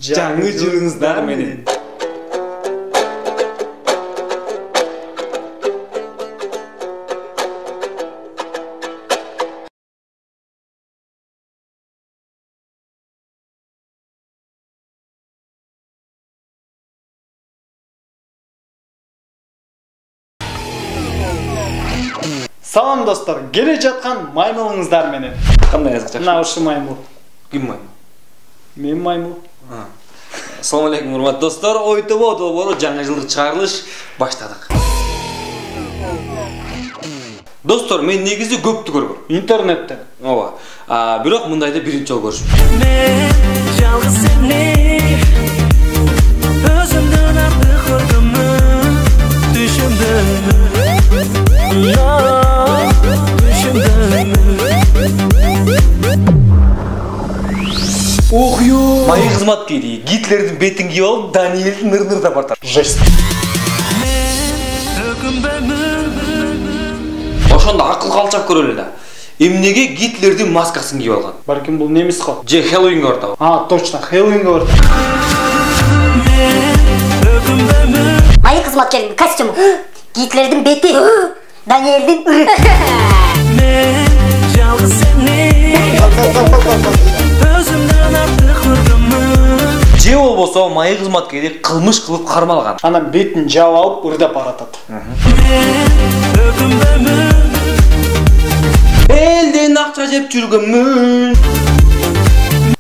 жаңы жылыңыздар менен. Салам достар, келе жатқан маймылыңыздар менен. Қандай жазық Мына ушы маймыл. Кім маймыл? Мен маймыл. Ассаламу алейкум, урматтуу достор. Ой-тобо долбоору жаңы жылдык чыгарылыш баштадык. Достор, мен негизи көптү көргөм. Интернеттен. Ооба. Бирок мындайды биринчи жолу көрүшүм. Мен жалгыз сени өзүмдөн артык көргөмүн түшүмдө. Ух ё! Мои кызматкери Гитлердин бетин кийип алып, Даниэлдин ныр-нырда бартат. Жесть. Ошондо акыл калчап көрөлү да. Эмнеге Гитлердин маскасын кийип алган? Балким бул немис го. Же Хэллоуинге бартабы? Точно, Хэллоуинге барты. Мои кызматкердин костюму. Гитлердин бети. Даниэлдин ыры. Мен жалгыз сени өзүмдөн артык көргөмүн. Же болбосо мои кызматкери кылмыш кылып кармалган. Анан бетин жаап алып ырдап баратат. Элден акча жеп жүргөмүн.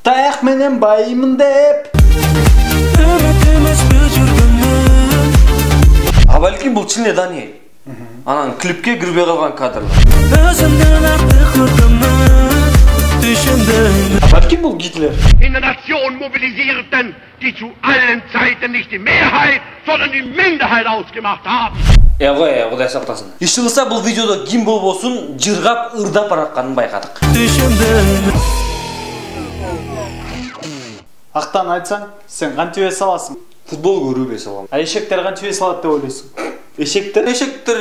Таяк менен байымын деп. Үмүтүмүз жүргөмүн. Балким бул чын эле Даниэл. Анан клипке кирбей калган кадрлар. Өзүмдөн артык көргөмүн түшүмдө. Балким бул Гитлер. In der Nation mobilisierten, die zu allen Zeiten nicht die Mehrheit, sondern die Minderheit ausgemacht haben. Кудай сактасын. Иш кылса бул видеодо ким болбосун жыргап ырдап баратканын байкадык. Түшүмдө. Актан айтсаң, сен кантип эс аласың? Футбол көрүп эс алам. Эшектер кантип эс алат деп ойлойсуң? Эшектер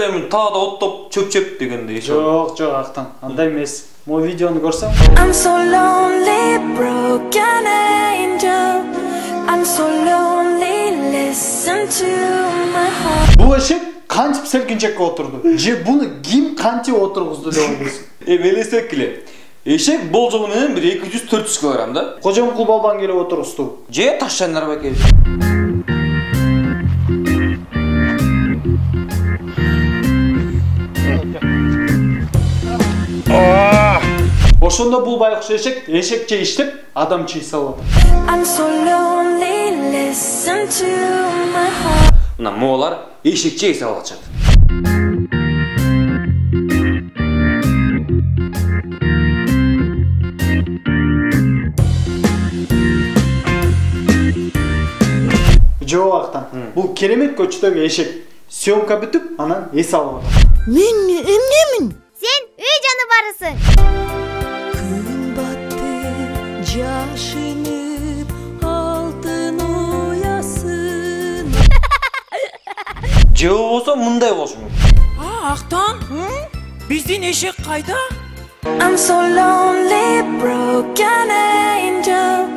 эми таада оттоп чөп дегенде эшек. Жок, Актан. Андай эмес. Могу видеону көрсөң? I'm so lonely, broken angel. I'm so lonely, listen to my heart. Бул эшек кантип селкинчекке отурду? Же буну ким кантип отургузду деп ойлойсуң? Элестетип келе. Эшек болжолу менен 200-400 кг да. Кожомкул балбан келип отургузду. Же Ташжан Нарбаке. Ошондо бул байкуш эшекче иштеп, адамчы эс алып атат. I'm so lonely, listen to my heart. Мына моолар эшекче эс алып атышат. Жок Актан. Бул керемет көчөдөгү эшек. Съемка бүтүп, анан эс алып атат. Мен эмнемин? Sen үй жаныбарысың. Күн батты, жашынып, алтын уясын. Же болбосо мындай болушу мүмкүн. Актан? Биздин эшек кайда? I'm so lonely, broken angel.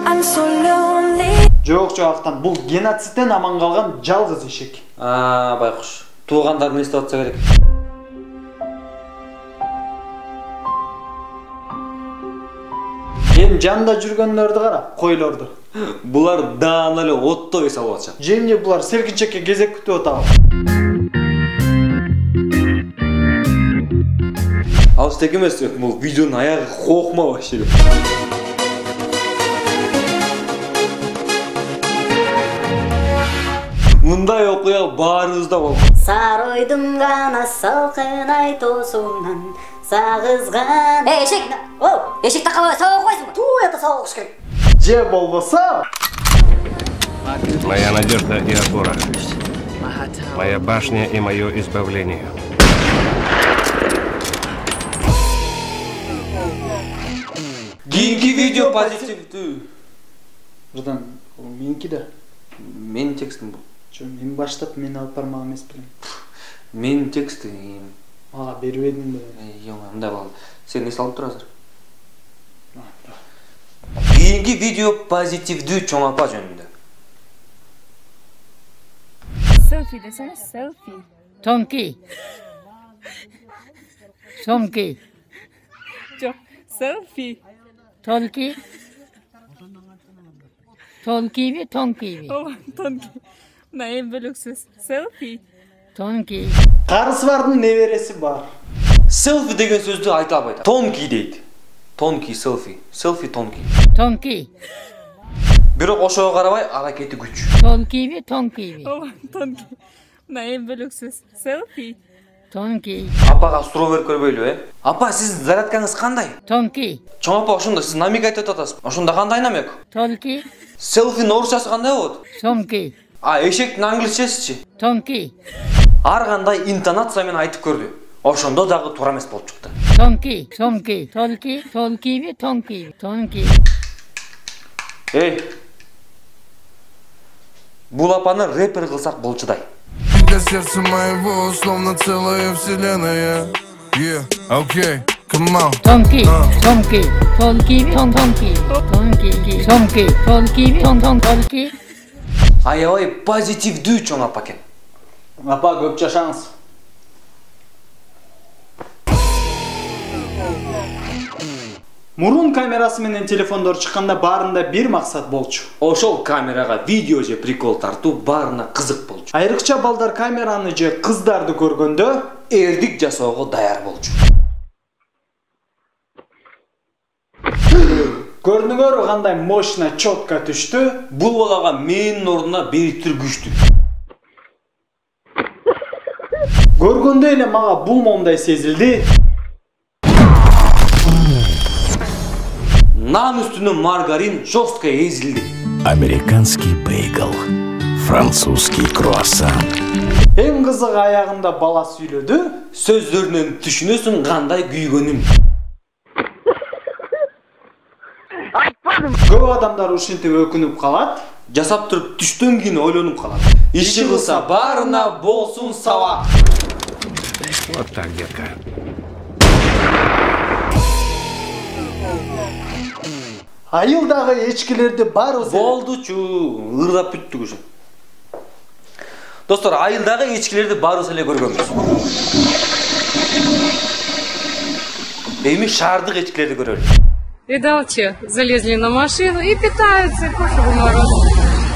I'm so lonely. Жок Актан, бул геноцидден аман калган жалгыз эшек. Байкуш. Туугандарын эстеп атса керек. Эми жанында жүргөндөрдү кара, койлорду. Булар даана эле отто эс алып атышат. Же эмне булар селкинчекке кезек күтүп атабы? Ал штек эмес, бул видеонун аягы кокма вообще. Мындай окуя баарыбызда болду. Саройдун гана салкын айтоосунан сагызган. Эшек. Эшек такабай сабак койсуңбу? Туу, это сабак окуш керек. Же болбосо? Моя надежда и опора. Моя башня и мое избавление. Кийинки видео позитивдүү. Жадан, меники да. Менин текстим бул. Жо, мен баштап мен алып бармак эмес белем. Менин текстим. Мага бербедиң бе? Мындай болду. Сен эс алып тур азыр. Keyingi video pozitivdүү чоң апа жөнүндө. Selfie desene, selfie. Tonki. Somki. Çok selfie. Tolki. Tolki mi, tonki mi? Tonki. Muna en bölüksüz. Selfie. Tonki. Карысы бардын неберesi бар. Selfie деген сөздү айта албайт. Tonki дейт. Tonki, selfie. Selfie, tonki. Tonki. Бирок ошого карабай аракети күч. Tonki mi, tonki mi? Tonki. Muna en bölüksüz. Selfie. Tonki. Апага суроо берип көрбөйлүбү, Апа, сиздин зарядкаңыз кандай? Tonki. Чоң апа, ошондо сиз намек айтып атасыз. Ошондо кандай намек? Tolki. Selfie'nin орусчасы кандай болот? Somki. А, эшектин англисчесичи? Tonki. Ар кандай интонация менен айтып көрдү. Ошондо дагы туура эмес болуп чыкты. Tonki. Somki. Tolki. Tolki mi, tonki mi? Tonki. Бул апаны рэпер кылсак болчудай. Для сердца моего словно целая вселенная. Yeah, okay, come on. Tonki, somki, tolki mi, tonki, tonki, somki, tolki mi, tonki. Аябай позитивдүү чоң апа экен. Апа, көп жашаңыз. Мурун камерасы менен телефондор чыкканда баарында бир максат болчу. Ошол камерага видео же прикол тартуу баарына кызык болчу. Айрыкча балдар камераны же кыздарды көргөндө Эрдик жасоого даяр болчу. Көрдүңөр кандай мощно, четко түштү. Бул балага менин ордуна Бериктир күчтү. Көргөндө эле мага бул момдай сезилди. Нан үстүнө маргарин жестко эзилди. Американский бейгл, французский круассан. Эң кызыгы аягында бала сүйлөдү. Сөздөрүнөн түшүнөсүң кандай күйгөнүм. Көп адамдар ушинтип өкүнүп калат. Жасап туруп түштөн кийин ойлонуп калат. Иши кылса баарына болсун сабак. Вот так, детка. Айылдагы эчкилерди баарыбыз Болдучу, ырдап бүттүк уже. Достор, айылдагы эчкилерди баарыбыз эле көргөнбүз. Эми шаардык эчкилерди көрөлү. Видалчи залезли на машину и питаются, кушают мороз.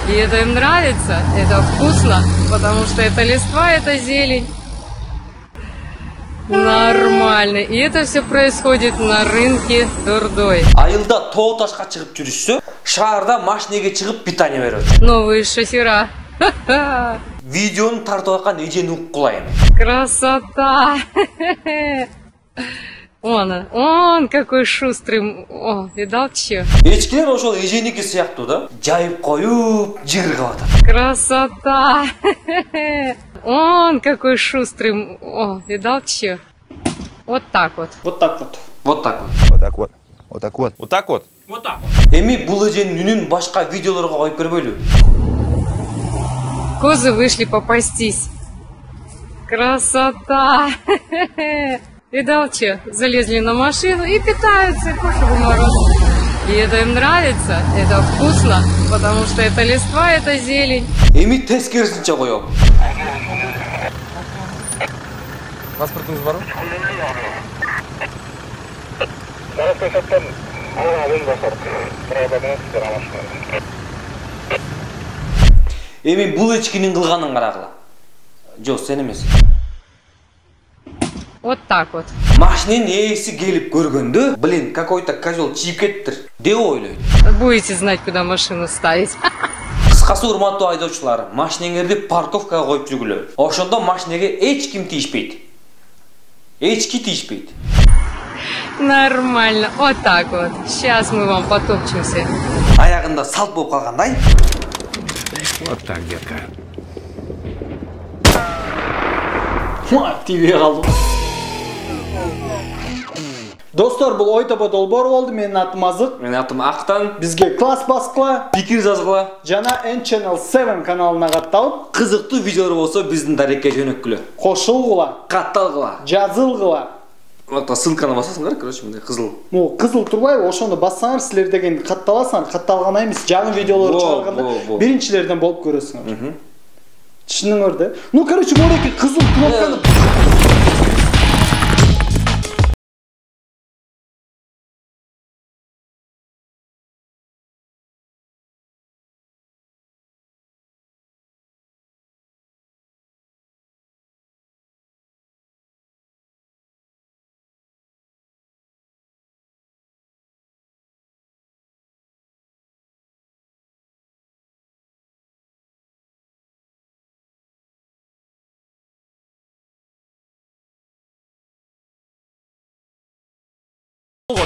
И это им нравится, это вкусно, потому что это листва, это зелень. Нормально. И это все происходит на рынке Дордой. Айылда тоо ташка чыгып жүрүшсө, шаарда машинеге чыгып питание берет. Новые шофера. Видеону тартып аткан эжени уккулайм. Красота. Он какой шустрый. О, видал че? Эчкилер ошол эженики сыяктуу да, жайып коюп, жыгыргап атат. Красота. Он какой шустрый. О, видал че? Вот так вот. Вот так вот. Вот так вот. Вот так вот. Вот так вот. Вот так вот. Вот так вот. Эми бул эженин үнүн башка видеолорго коюп көрбөйлү. Козы вышли попастись. Красота. Видал че? Залезли на машину и питаются, кушают мороз. И это им нравится, это вкусно, потому что это листва, это зелень. Эми тескерисинче коём. Паспортыңыз бар? Эми бул эчкинин кылганын карагыла. Жок, сен эмес. Вот так вот. Машиненин ээси келип көргөндө, блин, какой-то козел чийип кеттир деп ойлойт. Будете знать, куда машину ставить. Кыскасы, урматтуу айдоочулар, машинеңерди парковкага коюп жүргүлө. Ошондо машинеге эч ким тийишпейт. Эчки тийишпейт. Нормально, вот так вот. Сейчас мы вам потопчемся. Аягында салт болуп калгандай. Вот так, детка. Тибе калдым. Достор, бул ой тоба долбоор болду. Менин атым Азык. Менин атым Актан. Бизге класс баскыла, Пикир жазгыла. жана N-Channel 7 каналына катталып, Кызыктуу видеолор болсо биздин дарекке жөнөккүлө. кошулгула, Катталгыла. жазылгыла. Вот ссылканы басасыңдар, короче, мындай кызыл. Могу кызыл турбайбы, ошону бассаңар силер деген катталасыңар, катталган эмес, жаңы видеолор чыгарганда биринчилерден болуп көрөсүңөр. Түшүндүңөр да? Ну, короче, мореки кызыл кнопканы